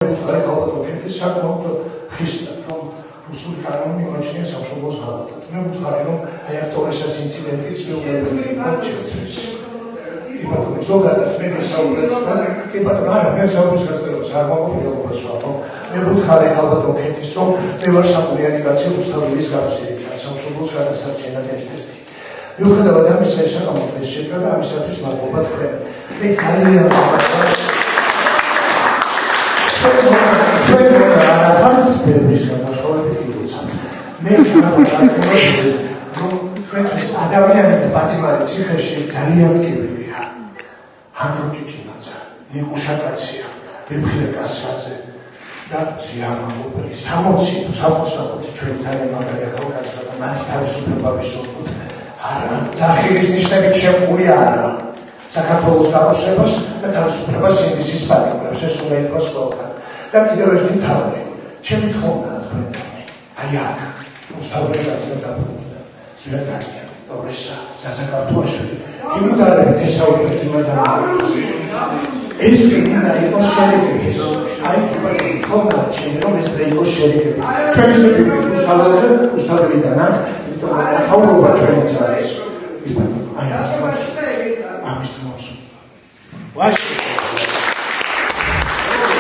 Care călătorie și acum Hristă, rusul care nu imagine sau și o zală. Nu mult care nu ai actori să se incidentiți pe un proces. E patru zogada, trebuie să e patru ani, nu să auzi că să acum eu vă spun. Nu mult care călătorie sau trebuie să cu realizație cu stabiliți capsele, sau și o zală să cena de aștepți. Eu când vă dăm să ieșim la munte și că am să fiți la bobat cred. Veți alea Arafats permisă, nașcoală tiluța. Mergi la adamia de patimare țică și ძალიან ტკივილია. Ანდროჭიჭინაცა, ნიკუშაკაცია, ბებხილე კასკაძე და ზიამაობრი. 60 ჩვენ ძალიან მაგარი ახალგაზრდა და მათი თავისუფლება ვისურვებთ. არა, ძახილის ნიშნებით შემკული არა. საქართველოს გაროსებას და თავისუფლებას ინგლისის პატრიოტებს ეს უნდა იყოს ყველგან. და კიდევ ერთი მთავარი, ჩემი თხოვნაა თქვენთან. აი აქ, მოსავლელად და დაბრუნდა. ზვიადრაკია, თორესა, სასაკართუაშვილი. იმდარებით ესაუბრეთ იმადამს. ეს კიდე იყოს შერიგების. აი თხოვნა ჩემი რომ ეს იყოს შერიგები. ჩვენი სოფელი უსწავლელიდან აქ, იმიტომ რომ ახალობა ჩვენიც არის. აი ამის დროს. Ваш